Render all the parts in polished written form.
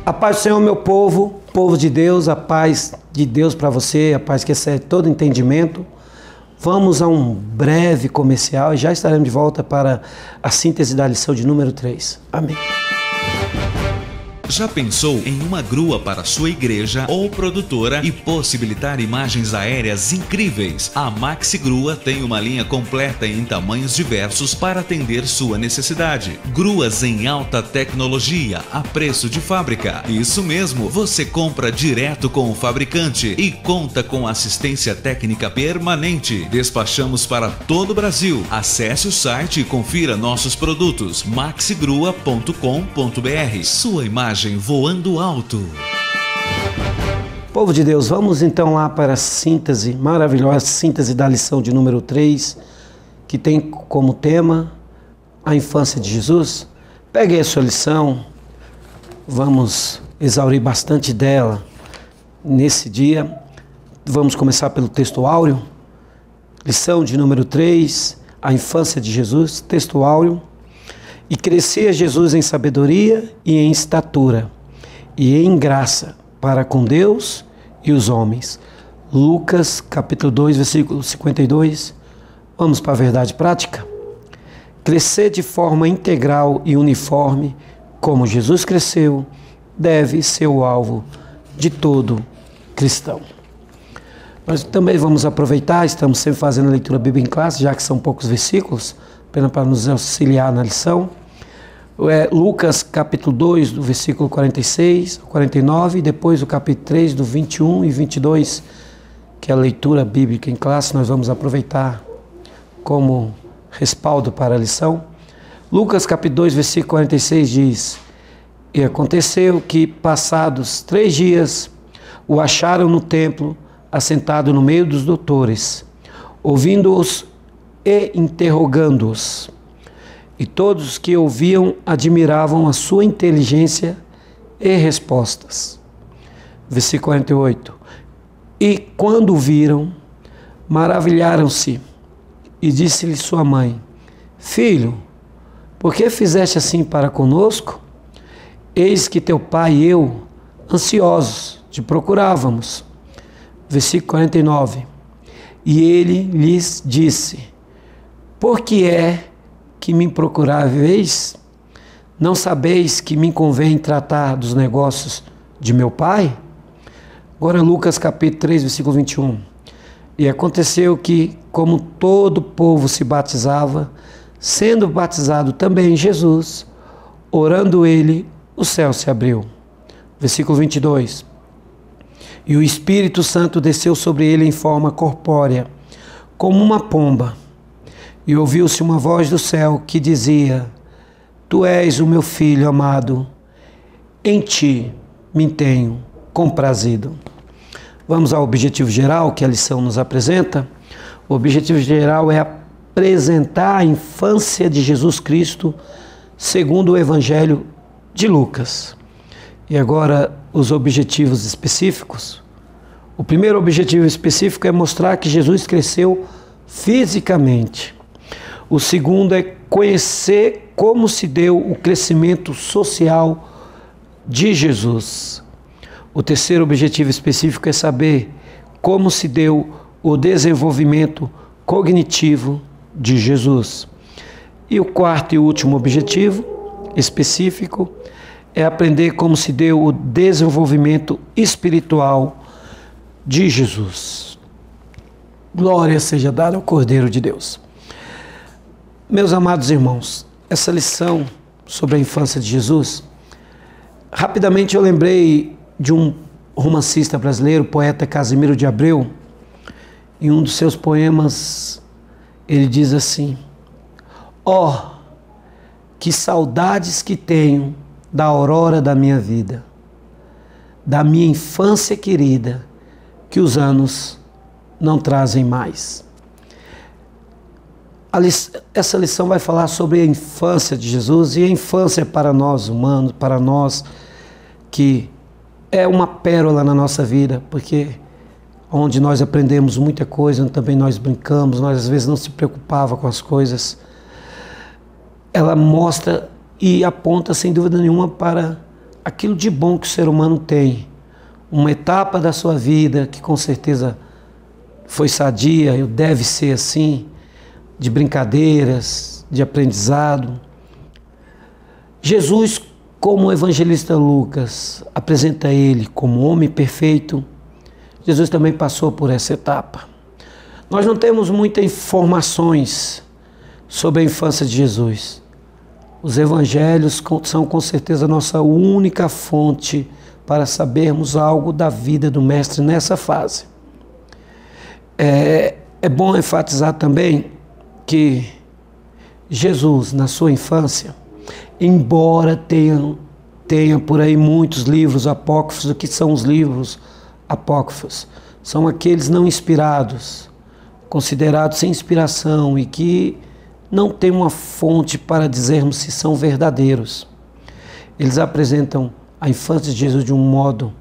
A paz do Senhor, meu povo, povo de Deus, a paz de Deus para você, a paz que excede todo entendimento. Vamos a um breve comercial e já estaremos de volta para a síntese da lição de número 3. Amém. Já pensou em uma grua para sua igreja ou produtora e possibilitar imagens aéreas incríveis? A Maxi Grua tem uma linha completa em tamanhos diversos para atender sua necessidade. Gruas em alta tecnologia a preço de fábrica. Isso mesmo, você compra direto com o fabricante e conta com assistência técnica permanente. Despachamos para todo o Brasil. Acesse o site e confira nossos produtos maxigrua.com.br. Sua imagem voando alto. Povo de Deus, vamos então lá para a síntese, maravilhosa síntese da lição de número 3, que tem como tema a infância de Jesus. Pegue a sua lição, vamos exaurir bastante dela nesse dia. Vamos começar pelo texto áureo, lição de número 3, a infância de Jesus, texto áureo. E crescia Jesus em sabedoria e em estatura, e em graça para com Deus e os homens. Lucas, capítulo 2, versículo 52. Vamos para a verdade prática? Crescer de forma integral e uniforme, como Jesus cresceu, deve ser o alvo de todo cristão. Nós também vamos aproveitar, estamos sempre fazendo a leitura bíblica em classe, já que são poucos versículos, apenas para nos auxiliar na lição. Lucas capítulo 2, do versículo 46 ao 49, e depois o capítulo 3, do 21 e 22, que é a leitura bíblica em classe, nós vamos aproveitar como respaldo para a lição. Lucas capítulo 2, versículo 46 diz: E aconteceu que, passados 3 dias, o acharam no templo, assentado no meio dos doutores, ouvindo-os e interrogando-os. E todos os que ouviam admiravam a sua inteligência e respostas. Versículo 48. E quando o viram, maravilharam-se, e disse-lhe sua mãe: Filho, por que fizeste assim para conosco? Eis que teu pai e eu, ansiosos, te procurávamos. Versículo 49. E ele lhes disse: Por que é que me procuráveis? Não sabeis que me convém tratar dos negócios de meu pai? Agora Lucas capítulo 3, versículo 21. E aconteceu que, como todo o povo se batizava, sendo batizado também Jesus, orando ele, o céu se abriu. Versículo 22. E o Espírito Santo desceu sobre ele em forma corpórea, como uma pomba. E ouviu-se uma voz do céu que dizia: Tu és o meu filho amado, em ti me tenho comprazido. Vamos ao objetivo geral que a lição nos apresenta. O objetivo geral é apresentar a infância de Jesus Cristo segundo o Evangelho de Lucas. E agora os objetivos específicos. O primeiro objetivo específico é mostrar que Jesus cresceu fisicamente. O segundo é conhecer como se deu o crescimento social de Jesus. O terceiro objetivo específico é saber como se deu o desenvolvimento cognitivo de Jesus. E o quarto e último objetivo específico é aprender como se deu o desenvolvimento espiritual de Jesus. Glória seja dada ao Cordeiro de Deus. Meus amados irmãos, essa lição sobre a infância de Jesus, rapidamente eu lembrei de um romancista brasileiro, poeta Casimiro de Abreu. Em um dos seus poemas, ele diz assim: Ó, que saudades que tenho da aurora da minha vida, da minha infância querida, que os anos não trazem mais. Essa lição vai falar sobre a infância de Jesus, e a infância para nós humanos, para nós que é uma pérola na nossa vida, porque onde nós aprendemos muita coisa, onde também nós brincamos, nós às vezes não se preocupava com as coisas. Ela mostra e aponta sem dúvida nenhuma para aquilo de bom que o ser humano tem, uma etapa da sua vida que com certeza foi sadia, e deve ser assim, de brincadeiras, de aprendizado. Jesus, como o evangelista Lucas apresenta ele como homem perfeito, Jesus também passou por essa etapa. Nós não temos muitas informações sobre a infância de Jesus. Os evangelhos são com certeza a nossa única fonte para sabermos algo da vida do Mestre nessa fase. É bom enfatizar também que Jesus, na sua infância, embora tenha por aí muitos livros apócrifos, o que são os livros apócrifos? São aqueles não inspirados, considerados sem inspiração e que não tem uma fonte para dizermos se são verdadeiros. Eles apresentam a infância de Jesus de um modo,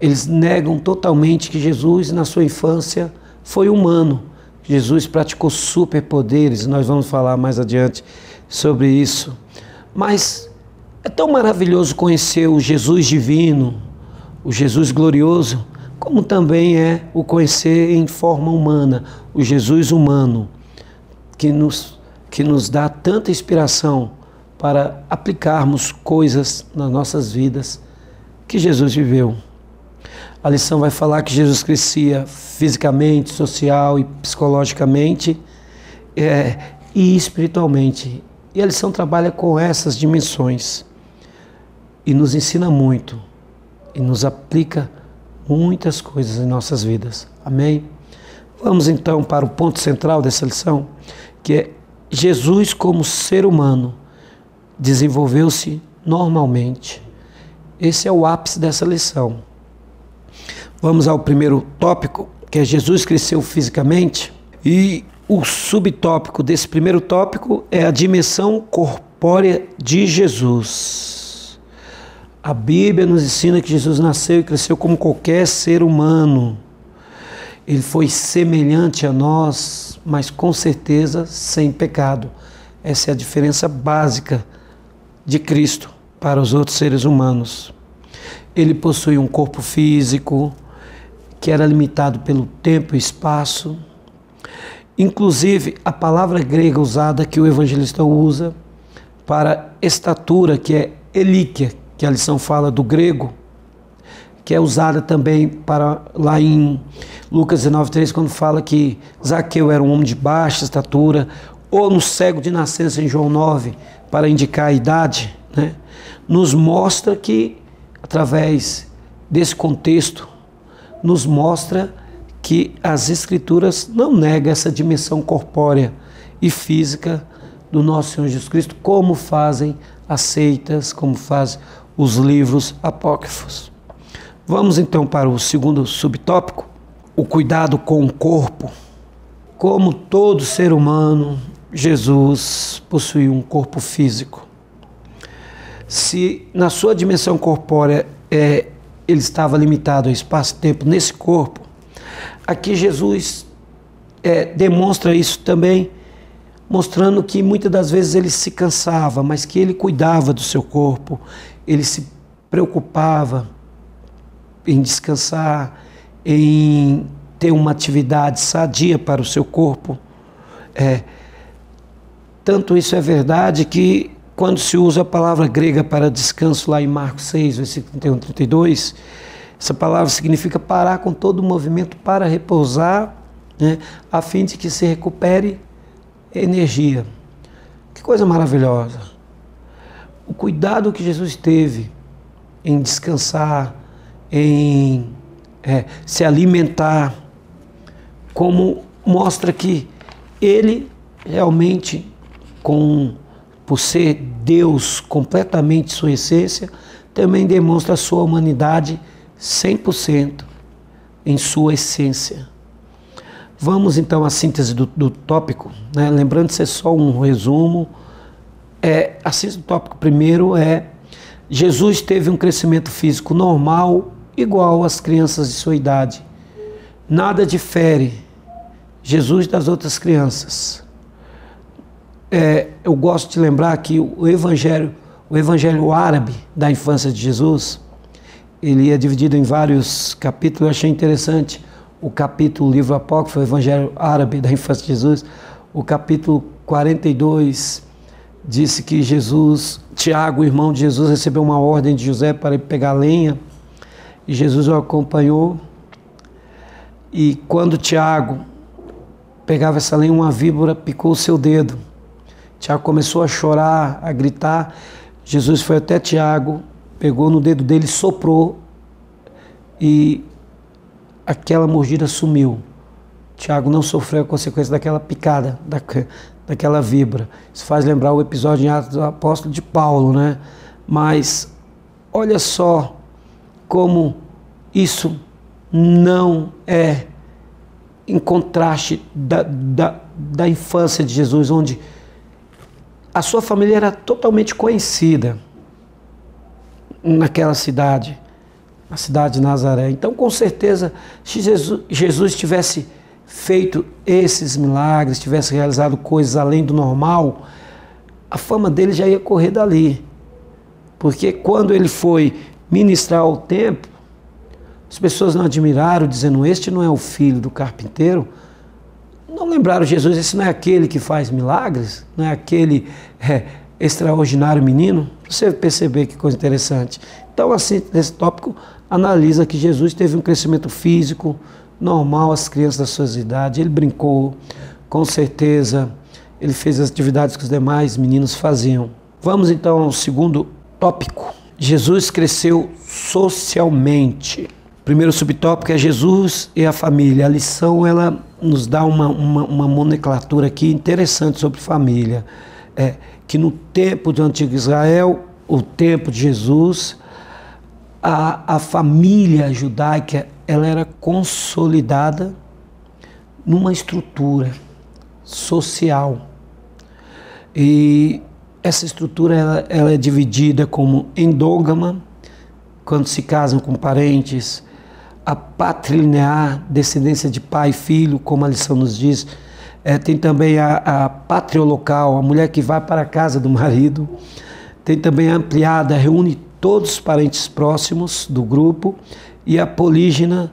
eles negam totalmente que Jesus na sua infância foi humano. Jesus praticou superpoderes, nós vamos falar mais adiante sobre isso. Mas é tão maravilhoso conhecer o Jesus divino, o Jesus glorioso, como também é o conhecer em forma humana, o Jesus humano, que nos dá tanta inspiração para aplicarmos coisas nas nossas vidas que Jesus viveu. A lição vai falar que Jesus crescia fisicamente, social e psicologicamente e espiritualmente. E a lição trabalha com essas dimensões e nos ensina muito e nos aplica muitas coisas em nossas vidas. Amém? Vamos então para o ponto central dessa lição, que é Jesus como ser humano desenvolveu-se normalmente. Esse é o ápice dessa lição. Vamos ao primeiro tópico, que é Jesus cresceu fisicamente, e o subtópico desse primeiro tópico é a dimensão corpórea de Jesus. A Bíblia nos ensina que Jesus nasceu e cresceu como qualquer ser humano. Ele foi semelhante a nós, mas com certeza sem pecado. Essa é a diferença básica de Cristo para os outros seres humanos. Ele possui um corpo físico que era limitado pelo tempo e espaço. Inclusive, a palavra grega usada que o evangelista usa para estatura, que é elíquia, que a lição fala do grego, que é usada também para lá em Lucas 19:3, quando fala que Zaqueu era um homem de baixa estatura, ou no cego de nascença em João 9, para indicar a idade, né? Nos mostra que, através desse contexto, nos mostra que as Escrituras não negam essa dimensão corpórea e física do nosso Senhor Jesus Cristo, como fazem as seitas, como fazem os livros apócrifos. Vamos então para o segundo subtópico, o cuidado com o corpo. Como todo ser humano, Jesus possuía um corpo físico. Se na sua dimensão corpórea ele estava limitado ao espaço e tempo nesse corpo, aqui Jesus demonstra isso também, mostrando que muitas das vezes ele se cansava, mas que ele cuidava do seu corpo, ele se preocupava em descansar, em ter uma atividade sadia para o seu corpo. Tanto isso é verdade que quando se usa a palavra grega para descanso lá em Marcos 6, versículo 31 e 32, essa palavra significa parar com todo o movimento para repousar, né, a fim de que se recupere energia. Que coisa maravilhosa! O cuidado que Jesus teve em descansar, em se alimentar, como mostra que ele realmente, por ser Deus completamente sua essência, também demonstra a sua humanidade 100% em sua essência. Vamos então à síntese do tópico, né? Lembrando de ser só um resumo. A síntese do tópico primeiro é: Jesus teve um crescimento físico normal, igual às crianças de sua idade. Nada difere Jesus das outras crianças. Eu gosto de lembrar que o Evangelho O Evangelho árabe da infância de Jesus, ele é dividido em vários capítulos. Eu achei interessante o capítulo, o livro apócrifo, o Evangelho árabe da infância de Jesus, o capítulo 42, disse que Tiago, o irmão de Jesus, recebeu uma ordem de José para ir pegar lenha, e Jesus o acompanhou, e quando Tiago pegava essa lenha, uma víbora picou o seu dedo. Tiago começou a chorar, a gritar. Jesus foi até Tiago, pegou no dedo dele, soprou, e aquela mordida sumiu. Tiago não sofreu a consequência daquela picada, daquela víbora. Isso faz lembrar o episódio em Atos do Apóstolo de Paulo, né? Mas olha só como isso não é em contraste da infância de Jesus, onde a sua família era totalmente conhecida naquela cidade, a cidade de Nazaré. Então, com certeza, se Jesus tivesse feito esses milagres, tivesse realizado coisas além do normal, a fama dele já ia correr dali. Porque quando ele foi ministrar ao templo, as pessoas não admiraram, dizendo: este não é o filho do carpinteiro? Não lembraram Jesus: esse não é aquele que faz milagres? Não é aquele extraordinário menino? Para você perceber que coisa interessante. Então, assim, nesse tópico, analisa que Jesus teve um crescimento físico normal às crianças das suas idades. Ele brincou, com certeza, ele fez as atividades que os demais meninos faziam. Vamos então ao segundo tópico. Jesus cresceu socialmente. Primeiro subtópico é Jesus e a família. A lição, ela nos dá uma nomenclatura aqui interessante sobre família. Que no tempo do antigo Israel, o tempo de Jesus, a família judaica, ela era consolidada numa estrutura social. E essa estrutura ela é dividida como endógama, quando se casam com parentes, a patrilinear, descendência de pai e filho, como a lição nos diz. Tem também a patriolocal, a mulher que vai para a casa do marido. Tem também a ampliada, reúne todos os parentes próximos do grupo. E a polígena,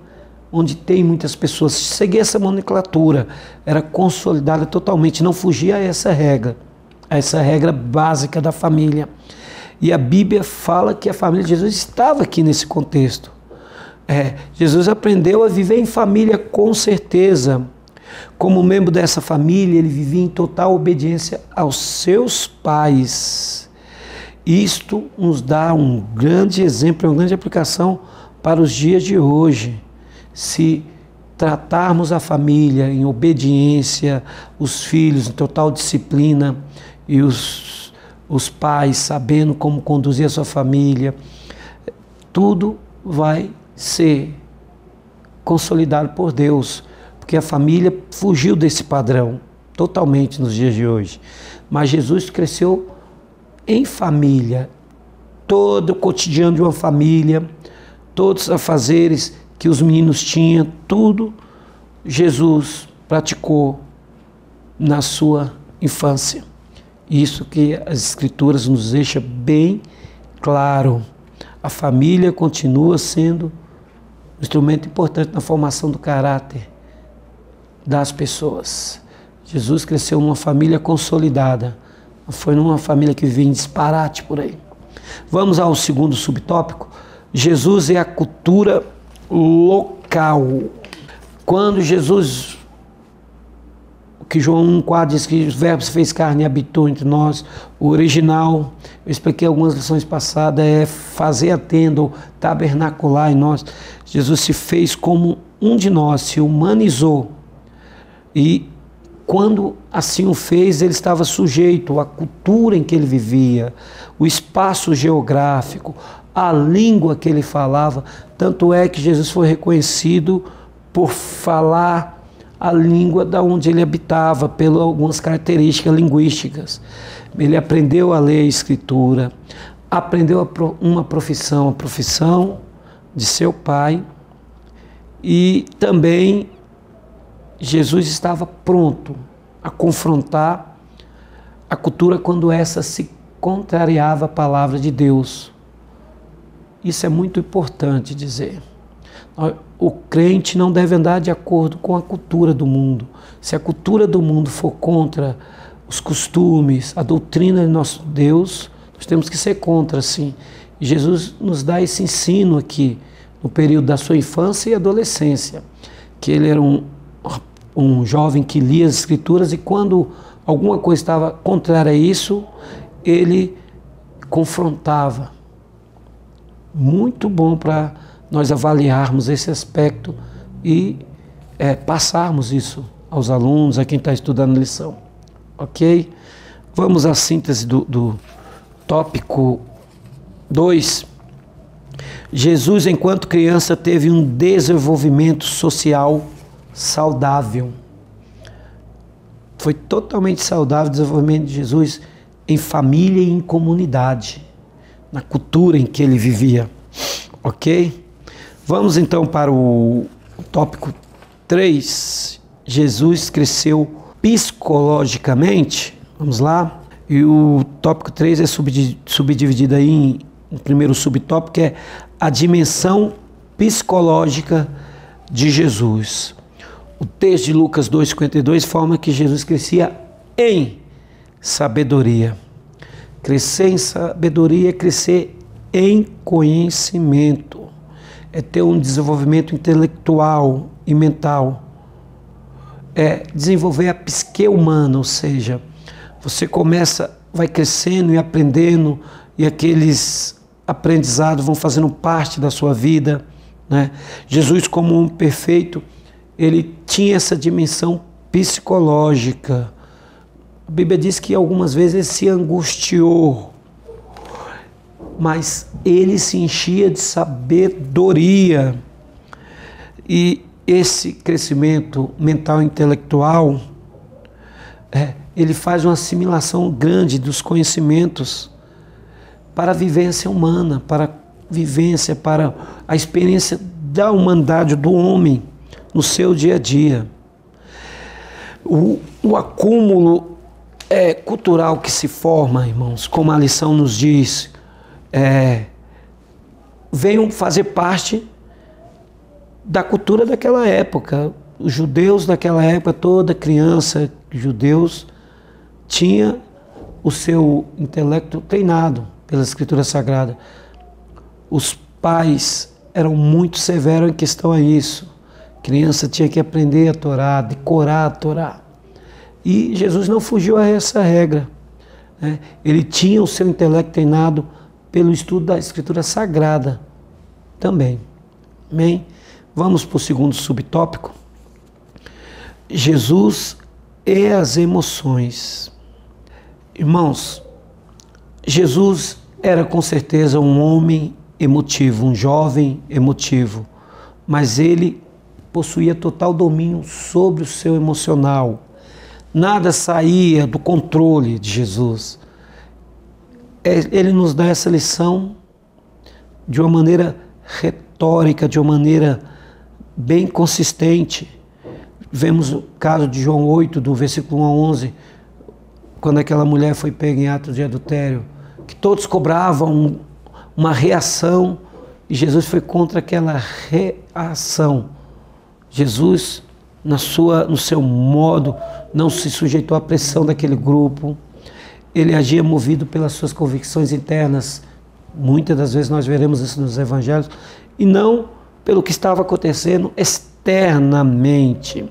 onde tem muitas pessoas. Seguir essa nomenclatura, era consolidada totalmente, não fugia a essa regra básica da família. E a Bíblia fala que a família de Jesus estava aqui nesse contexto. Jesus aprendeu a viver em família, com certeza. Como membro dessa família, ele vivia em total obediência aos seus pais. Isto nos dá um grande exemplo, uma grande aplicação para os dias de hoje. Se tratarmos a família em obediência, os filhos em total disciplina e os pais sabendo como conduzir a sua família, tudo vai ser consolidado por Deus, porque a família fugiu desse padrão totalmente nos dias de hoje. Mas Jesus cresceu em família, todo o cotidiano de uma família, todos os afazeres que os meninos tinham, tudo Jesus praticou na sua infância. Isso que as Escrituras nos deixa bem claro. A família continua sendo um instrumento importante na formação do caráter das pessoas. Jesus cresceu numa família consolidada, não foi numa família que vivia em disparate por aí. Vamos ao segundo subtópico. Jesus é a cultura local. Quando Jesus, que João 1,4 diz que os verbos fez carne e habitou entre nós, o original, eu expliquei algumas lições passadas, é fazer a tenda, ou tabernacular em nós. Jesus se fez como um de nós, se humanizou. E quando assim o fez, ele estava sujeito à cultura em que ele vivia, o espaço geográfico, a língua que ele falava. Tanto é que Jesus foi reconhecido por falar a língua da onde ele habitava, pelas algumas características linguísticas. Ele aprendeu a ler a Escritura, aprendeu uma profissão, a profissão de seu pai, e também Jesus estava pronto a confrontar a cultura quando essa se contrariava a palavra de Deus. Isso é muito importante dizer. O crente não deve andar de acordo com a cultura do mundo. Se a cultura do mundo for contra os costumes, a doutrina de nosso Deus, nós temos que ser contra, sim. E Jesus nos dá esse ensino aqui, no período da sua infância e adolescência, que ele era um jovem que lia as Escrituras e quando alguma coisa estava contrária a isso, ele confrontava. Muito bom para nós avaliarmos esse aspecto e passarmos isso aos alunos, a quem está estudando a lição. Ok? Vamos à síntese do tópico 2. Jesus, enquanto criança, teve um desenvolvimento social saudável. Foi totalmente saudável o desenvolvimento de Jesus em família e em comunidade, na cultura em que ele vivia. Ok? Vamos então para o tópico 3. Jesus cresceu psicologicamente. Vamos lá? E o tópico 3 é subdividido aí em primeiro subtópico, que é a dimensão psicológica de Jesus. O texto de Lucas 2,52 forma que Jesus crescia em sabedoria. Crescer em sabedoria é crescer em conhecimento. É ter um desenvolvimento intelectual e mental. É desenvolver a psique humana, ou seja, você vai crescendo e aprendendo e aqueles aprendizados vão fazendo parte da sua vida, né? Jesus, como um perfeito, ele tinha essa dimensão psicológica. A Bíblia diz que algumas vezes ele se angustiou, mas ele se enchia de sabedoria. E esse crescimento mental e intelectual, ele faz uma assimilação grande dos conhecimentos para a vivência humana, para a experiência da humanidade, do homem, no seu dia a dia. O acúmulo cultural que se forma, irmãos, como a lição nos diz, venham fazer parte da cultura daquela época. Os judeus daquela época, toda criança judeus tinha o seu intelecto treinado pela Escritura Sagrada. Os pais eram muito severos em questão a isso. A criança tinha que aprender a Torá, decorar a Torá. E Jesus não fugiu a essa regra, né? Ele tinha o seu intelecto treinado pelo estudo da Escritura Sagrada também. Amém? Vamos para o segundo subtópico. Jesus e as emoções. Irmãos, Jesus era com certeza um homem emotivo, um jovem emotivo, mas ele possuía total domínio sobre o seu emocional. Nada saía do controle de Jesus. Ele nos dá essa lição de uma maneira retórica, de uma maneira bem consistente. Vemos o caso de João 8, do versículo 1 a 11, quando aquela mulher foi pega em ato de adultério, que todos cobravam uma reação e Jesus foi contra aquela reação. Jesus, no seu modo, não se sujeitou à pressão daquele grupo. Ele agia movido pelas suas convicções internas. Muitas das vezes nós veremos isso nos evangelhos, e não pelo que estava acontecendo externamente.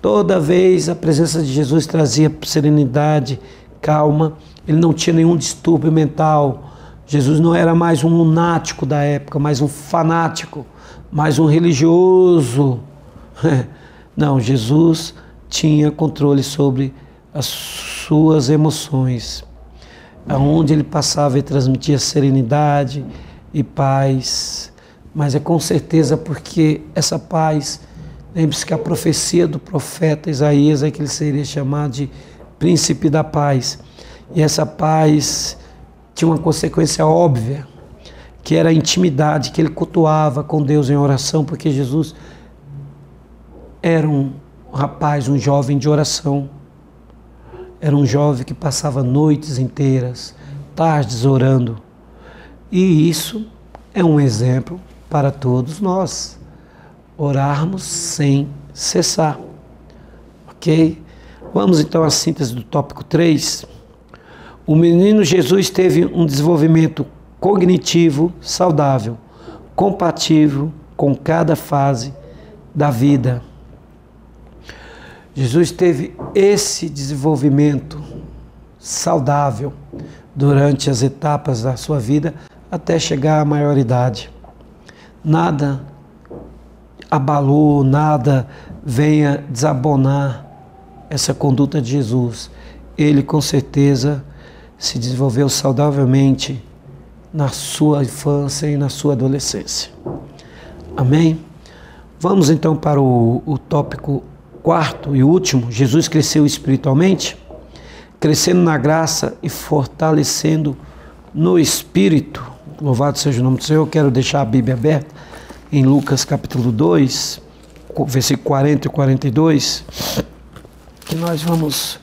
Toda vez a presença de Jesus trazia serenidade, calma. Ele não tinha nenhum distúrbio mental. Jesus não era mais um lunático da época, mais um fanático, mais um religioso. Não, Jesus tinha controle sobre as suas emoções. Aonde ele passava, ele transmitia serenidade e paz. Mas é com certeza porque essa paz, lembre-se que a profecia do profeta Isaías é que ele seria chamado de príncipe da paz. E essa paz tinha uma consequência óbvia, que era a intimidade, que ele cultuava com Deus em oração, porque Jesus era um rapaz, um jovem de oração. Era um jovem que passava noites inteiras tardes orando. E isso é um exemplo para todos nós. Orarmos sem cessar. Ok? Vamos então à síntese do tópico 3. O menino Jesus teve um desenvolvimento cognitivo saudável, compatível com cada fase da vida. Jesus teve esse desenvolvimento saudável durante as etapas da sua vida até chegar à maioridade. Nada abalou, nada venha desabonar essa conduta de Jesus. Ele com certeza se desenvolveu saudavelmente na sua infância e na sua adolescência. Amém? Vamos então para o tópico 4º e último. Jesus cresceu espiritualmente, crescendo na graça e fortalecendo no Espírito. Louvado seja o nome do Senhor. Eu quero deixar a Bíblia aberta em Lucas capítulo 2, versículo 40 e 42, que nós vamos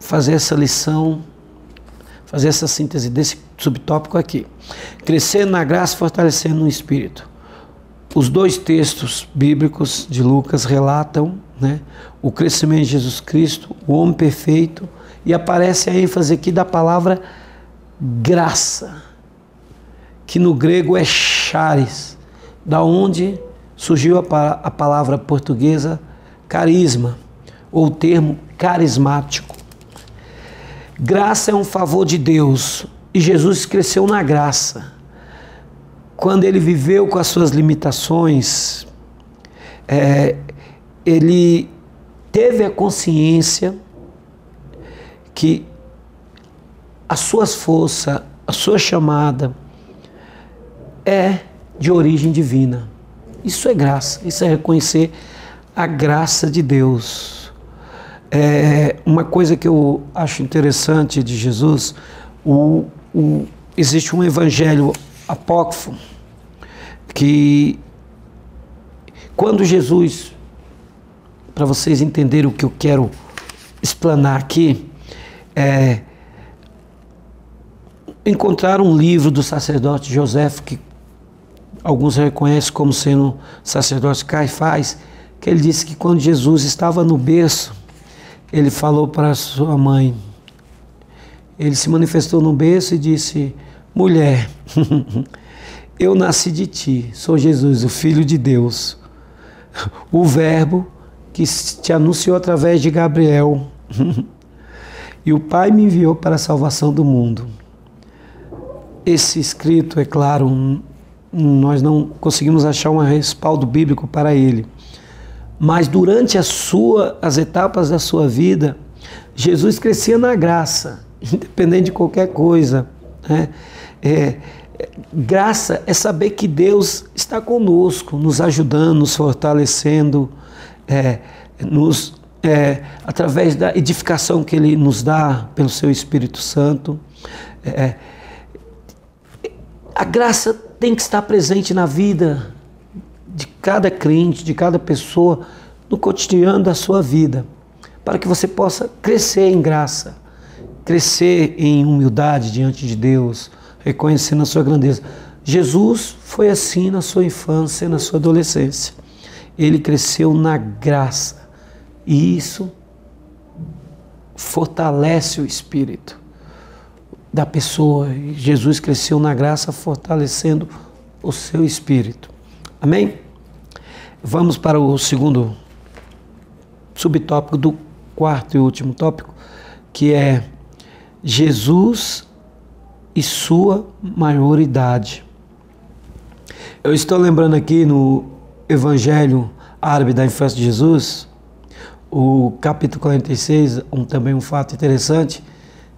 fazer essa lição, fazer essa síntese desse subtópico aqui. Crescendo na graça e fortalecendo no Espírito. Os dois textos bíblicos de Lucas relatam, né, o crescimento de Jesus Cristo, o homem perfeito, e aparece a ênfase aqui da palavra graça, que no grego é charis, da onde surgiu a palavra portuguesa carisma, ou o termo carismático. Graça é um favor de Deus, e Jesus cresceu na graça. Quando ele viveu com as suas limitações, ele teve a consciência que as suas forças, a sua chamada é de origem divina. Isso é graça, isso é reconhecer a graça de Deus. Uma coisa que eu acho interessante de Jesus, existe um evangelho apócrifo que, quando Jesus, para vocês entenderem o que eu quero explanar aqui, encontraram um livro do sacerdote José, que alguns reconhecem como sendo sacerdote Caifás, que ele disse que quando Jesus estava no berço, ele falou para sua mãe, ele se manifestou no berço e disse: mulher, eu nasci de ti, sou Jesus, o Filho de Deus, o Verbo que te anunciou através de Gabriel, e o Pai me enviou para a salvação do mundo. Esse escrito, é claro, nós não conseguimos achar um respaldo bíblico para ele, mas durante as etapas da sua vida, Jesus crescia na graça, independente de qualquer coisa, né? Graça é saber que Deus está conosco, nos ajudando, nos fortalecendo, através da edificação que Ele nos dá pelo Seu Espírito Santo. A graça tem que estar presente na vida de cada crente, de cada pessoa, no cotidiano da sua vida, para que você possa crescer em graça, crescer em humildade diante de Deus, reconhecendo a sua grandeza. Jesus foi assim na sua infância, na sua adolescência. Ele cresceu na graça, e isso fortalece o espírito da pessoa. E Jesus cresceu na graça, fortalecendo o seu espírito. Amém? Vamos para o segundo subtópico do 4º e último tópico, que é Jesus e sua maioridade. Eu estou lembrando aqui no Evangelho Árabe da Infância de Jesus, o capítulo 46, também um fato interessante,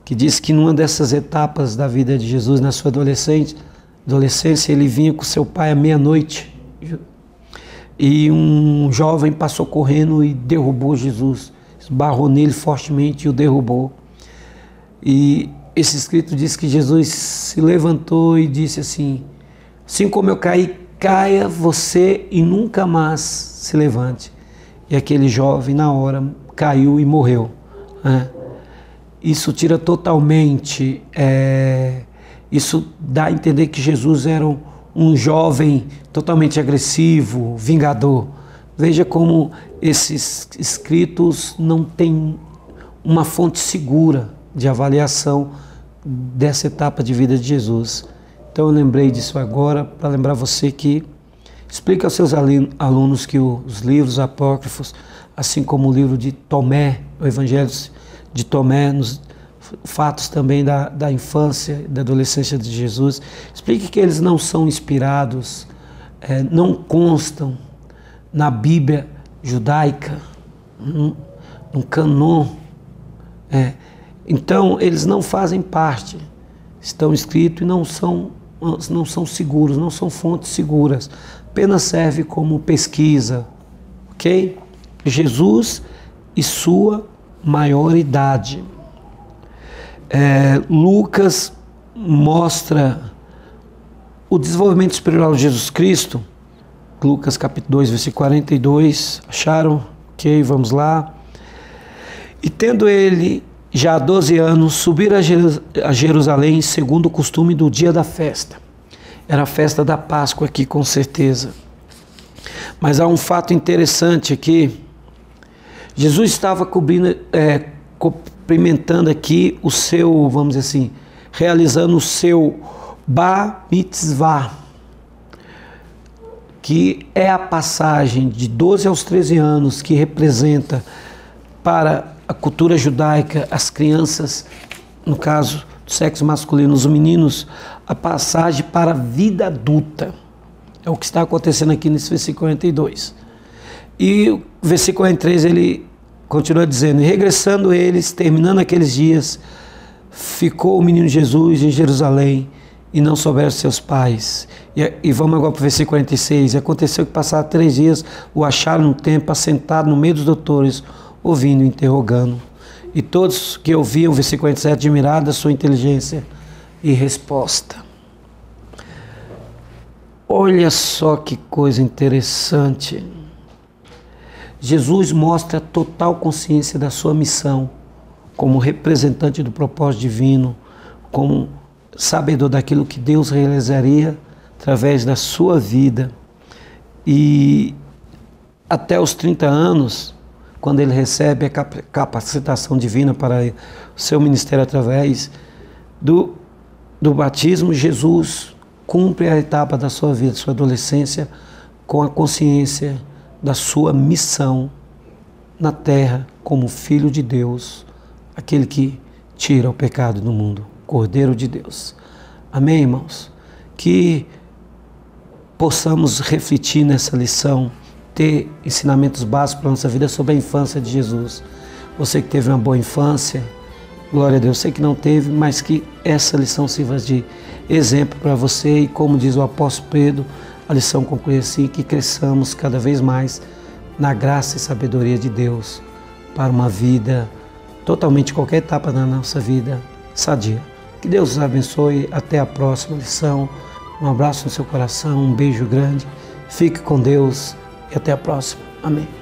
que diz que numa dessas etapas da vida de Jesus, na sua adolescência, ele vinha com seu pai à meia-noite, e um jovem passou correndo e derrubou Jesus, esbarrou nele fortemente e o derrubou. E esse escrito diz que Jesus se levantou e disse assim: assim como eu caí, caia você e nunca mais se levante. E aquele jovem na hora caiu e morreu, né? isso tira totalmente, isso dá a entender que Jesus era um jovem totalmente agressivo, vingador. Veja como esses escritos não têm uma fonte segura de avaliação dessa etapa de vida de Jesus. Então eu lembrei disso agora para lembrar você que explica aos seus alunos que os livros apócrifos, assim como o livro de Tomé, o Evangelho de Tomé, nos fatos também da infância e da adolescência de Jesus, explique que eles não são inspirados, não constam na Bíblia judaica, no canon. Então eles não fazem parte, estão escritos e não são seguros, não são fontes seguras, apenas serve como pesquisa, ok? Jesus e sua maioridade. Lucas mostra o desenvolvimento espiritual de Jesus Cristo. Lucas capítulo 2, versículo 42. Acharam? Ok, vamos lá. E tendo ele já há 12 anos, subir a Jerusalém segundo o costume do dia da festa. Era a festa da Páscoa aqui, com certeza. Mas há um fato interessante aqui. Jesus estava cumprimentando aqui o seu, vamos dizer assim, realizando o seu Bar Mitzvah, que é a passagem de 12 aos 13 anos, que representa para a cultura judaica, as crianças, no caso do sexo masculino, os meninos, a passagem para a vida adulta. É o que está acontecendo aqui nesse versículo 42. E o versículo 43, ele continua dizendo: e regressando eles, terminando aqueles dias, ficou o menino Jesus em Jerusalém, e não souberam seus pais. E vamos agora para o versículo 46. E aconteceu que passados 3 dias, o acharam no templo, assentado no meio dos doutores, ouvindo e interrogando. E todos que ouviam, versículo 47, admirados da sua inteligência e resposta. Olha só que coisa interessante. Jesus mostra total consciência da sua missão como representante do propósito divino, como sabedor daquilo que Deus realizaria através da sua vida. E até os 30 anos, quando ele recebe a capacitação divina para o seu ministério através do batismo, Jesus cumpre a etapa da sua vida, sua adolescência, com a consciência da sua missão na terra como Filho de Deus, aquele que tira o pecado do mundo, Cordeiro de Deus. Amém, irmãos? Que possamos refletir nessa lição, ter ensinamentos básicos para a nossa vida sobre a infância de Jesus. Você que teve uma boa infância, glória a Deus. Você que não teve, mas que essa lição sirva de exemplo para você. E como diz o apóstolo Pedro, a lição conclui assim: que cresçamos cada vez mais na graça e sabedoria de Deus para uma vida totalmente, qualquer etapa da nossa vida, sadia. Que Deus os abençoe. Até a próxima lição. Um abraço no seu coração, um beijo grande. Fique com Deus e até a próxima. Amém.